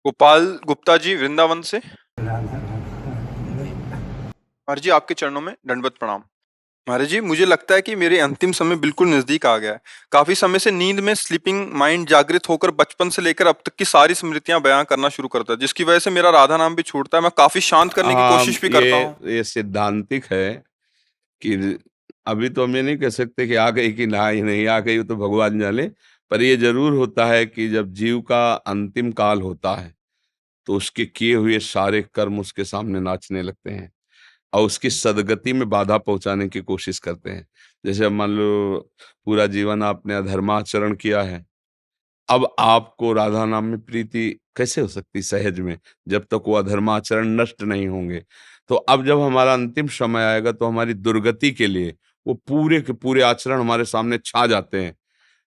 गोपाल गुप्ता जी वृंदावन से। महाराज जी आपके चरणों में दंडवत प्रणाम। महाराज जी मुझे लगता है कि मेरे अंतिम समय बिल्कुल नजदीक आ गया है। काफी समय से नींद में स्लीपिंग माइंड जागृत होकर बचपन से लेकर अब तक की सारी स्मृतियां बयां करना शुरू करता है, जिसकी वजह से मेरा राधा नाम भी छूटता है। मैं काफी शांत करने की कोशिश भी करता हूँ। ये सिद्धांतिक है कि अभी तो हम ये नहीं कह सकते कि आ गई कि ना ही नहीं आ गई, वो तो भगवान जाने। पर ये जरूर होता है कि जब जीव का अंतिम काल होता है तो उसके किए हुए सारे कर्म उसके सामने नाचने लगते हैं और उसकी सदगति में बाधा पहुंचाने की कोशिश करते हैं। जैसे अब मान लो पूरा जीवन आपने अधर्माचरण किया है, अब आपको राधा नाम में प्रीति कैसे हो सकती सहज में, जब तक वो अधर्माचरण नष्ट नहीं होंगे। तो अब जब हमारा अंतिम समय आएगा तो हमारी दुर्गति के लिए वो पूरे के पूरे आचरण हमारे सामने छा जाते हैं।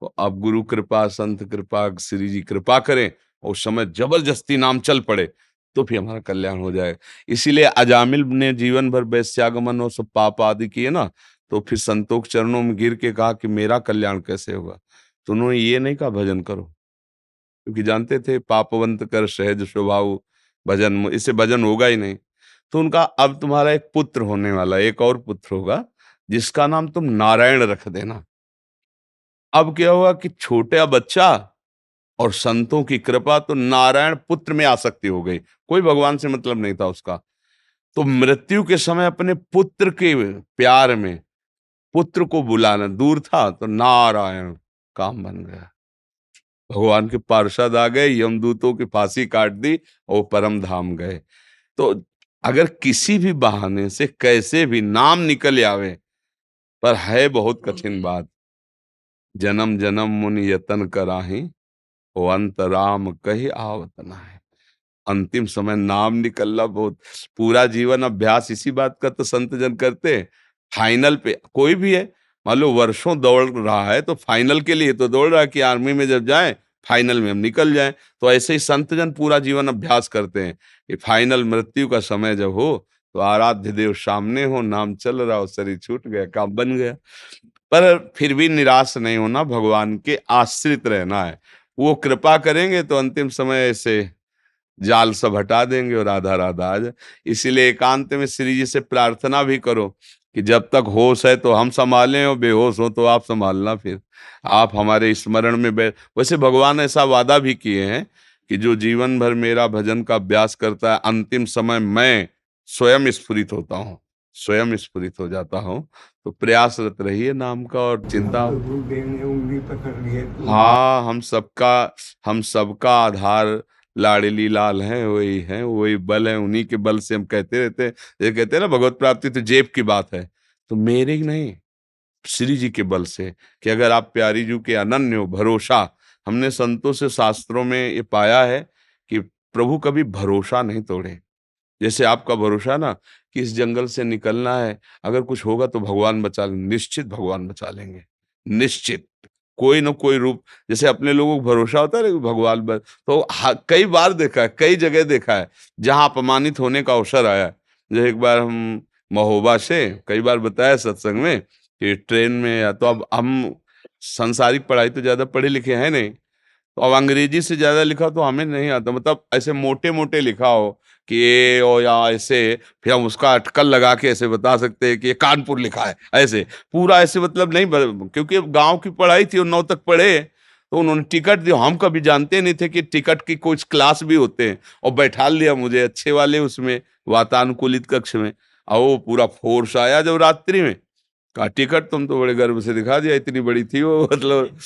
तो अब गुरु कृपा, संत कृपा, श्री जी कृपा करें और उस समय जबरदस्ती नाम चल पड़े तो फिर हमारा कल्याण हो जाएगा। इसीलिए अजामिल ने जीवन भर वैश्यागमन और सब पाप आदि किए ना, तो फिर संतों के चरणों में गिर के कहा कि मेरा कल्याण कैसे होगा। तो उन्होंने ये नहीं कहा भजन करो, क्योंकि जानते थे पापवंत कर सहज स्वभाव भजन, इससे भजन होगा ही नहीं। तो उनका अब तुम्हारा एक पुत्र होने वाला है, एक और पुत्र होगा जिसका नाम तुम नारायण रख देना। अब क्या हुआ कि छोटा बच्चा और संतों की कृपा, तो नारायण पुत्र में आसक्ति हो गई, कोई भगवान से मतलब नहीं था उसका। तो मृत्यु के समय अपने पुत्र के प्यार में पुत्र को बुलाना दूर था, तो नारायण काम बन गया। भगवान के पार्षद आ गए, यमदूतों की फांसी काट दी और परम धाम गए। तो अगर किसी भी बहाने से कैसे भी नाम निकल आवे, पर है बहुत कठिन बात। जन्म जन्म मुनि यतन कराही, ओ अंत राम कही आवत है। अंतिम समय नाम निकलना बहुत, पूरा जीवन अभ्यास इसी बात का तो संत जन करते हैं। फाइनल पे कोई भी है, मान लो वर्षों दौड़ रहा है तो फाइनल के लिए तो दौड़ रहा है कि आर्मी में जब जाए फाइनल में हम निकल जाएं। तो ऐसे ही संत जन पूरा जीवन अभ्यास करते हैं कि फाइनल मृत्यु का समय जब हो तो आराध्य देव सामने हो, नाम चल रहा हो, शरीर छूट गया, काम बन गया। पर फिर भी निराश नहीं होना, भगवान के आश्रित रहना है। वो कृपा करेंगे तो अंतिम समय ऐसे जाल सब हटा देंगे और राधा राधा आ जाए। इसीलिए एकांत में श्री जी से प्रार्थना भी करो कि जब तक होश है तो हम संभालें और बेहोश हो तो आप संभालना। फिर आप हमारे स्मरण में वैसे भगवान ऐसा वादा भी किए हैं कि जो जीवन भर मेरा भजन का अभ्यास करता है, अंतिम समय मैं स्वयं स्फुरित होता हूँ, स्वयं स्फुरित हो जाता हूँ। तो प्रयासरत रहिए नाम का और चिंता। उंगली पकड़ लिए हाँ, हम सबका आधार लाडली लाल हैं, वही हैं, वही बल है, उन्हीं के बल से हम कहते रहते हैं। ये कहते हैं ना भगवत प्राप्ति तो जेब की बात है, तो मेरे ही नहीं, श्री जी के बल से। कि अगर आप प्यारी जू के अनन्य हो, भरोसा, हमने संतों से शास्त्रों में ये पाया है कि प्रभु कभी भरोसा नहीं तोड़े। जैसे आपका भरोसा ना कि इस जंगल से निकलना है, अगर कुछ होगा तो भगवान बचा लेंगे, निश्चित भगवान बचा लेंगे, निश्चित। कोई न कोई रूप, जैसे अपने लोगों को भरोसा होता है ना कि भगवान तो कई बार देखा है, कई जगह देखा है जहां अपमानित होने का अवसर आया है। जैसे एक बार हम महोबा से, कई बार बताया सत्संग में कि ट्रेन में, या तो अब हम संसारिक पढ़ाई तो ज्यादा पढ़े लिखे हैं नहीं, तो अब अंग्रेजी से ज्यादा लिखा तो हमें नहीं आता, मतलब ऐसे मोटे मोटे लिखा हो कि ये और या ऐसे, फिर हम उसका अटकल लगा के ऐसे बता सकते हैं कि ये कानपुर लिखा है, ऐसे पूरा ऐसे मतलब नहीं क्योंकि अब गांव की पढ़ाई थी और 9 तक पढ़े। तो उन्होंने टिकट दिया, हम कभी जानते नहीं थे कि टिकट की कुछ क्लास भी होते हैं, और बैठा लिया मुझे अच्छे वाले उसमें वातानुकूलित कक्ष में। और वो पूरा फोर्स आया जब रात्रि में, कहा टिकट, तुम तो बड़े गर्व से दिखा दिया, इतनी बड़ी थी वो मतलब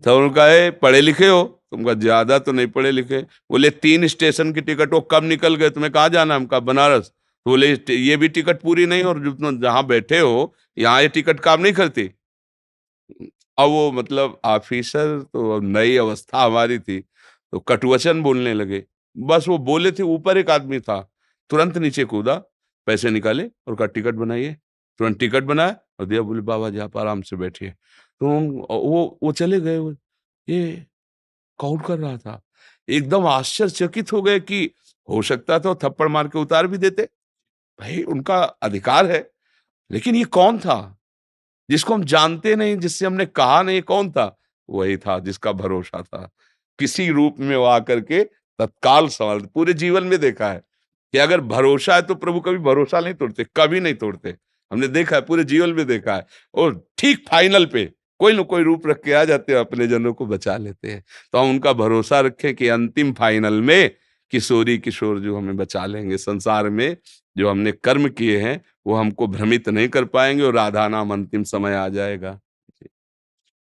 तो उनका है पढ़े लिखे हो, तुमका ज्यादा तो नहीं पढ़े लिखे। बोले 3 स्टेशन की टिकट, वो कब निकल गए, तुम्हें कहाँ जाना है? हमका बनारस। तो बोले ये भी टिकट पूरी नहीं, और जो तुम जहाँ बैठे हो यहाँ ये टिकट काम नहीं करती। अब वो मतलब ऑफिसर, तो अब नई अवस्था हमारी थी, तो कटुवचन बोलने लगे। बस वो बोले थे, ऊपर एक आदमी था, तुरंत नीचे कूदा, पैसे निकाले और कहा टिकट बनाइए। तुरंत टिकट बनाया और दिया, बोले बाबा जी आप आराम से बैठिए। तो वो चले गए। ये कौन कर रहा था? एकदम आश्चर्यचकित हो गए कि हो सकता था वो थप्पड़ मार के उतार भी देते, भाई उनका अधिकार है, लेकिन ये कौन था जिसको हम जानते नहीं, जिससे हमने कहा नहीं, कौन था? वही था जिसका भरोसा था, किसी रूप में वो आकर के तत्काल संभाल, पूरे जीवन में देखा है कि अगर भरोसा है तो प्रभु कभी भरोसा नहीं तोड़ते, कभी नहीं तोड़ते। हमने देखा है, पूरे जीवन में देखा है। और ठीक फाइनल पे कोई न कोई रूप रख के आ जाते हैं, अपने जनों को बचा लेते हैं। तो हम उनका भरोसा रखें कि अंतिम फाइनल में किशोरी किशोर जो हमें बचा लेंगे। संसार में जो हमने कर्म किए हैं वो हमको भ्रमित नहीं कर पाएंगे और राधा नाम अंतिम समय आ जाएगा।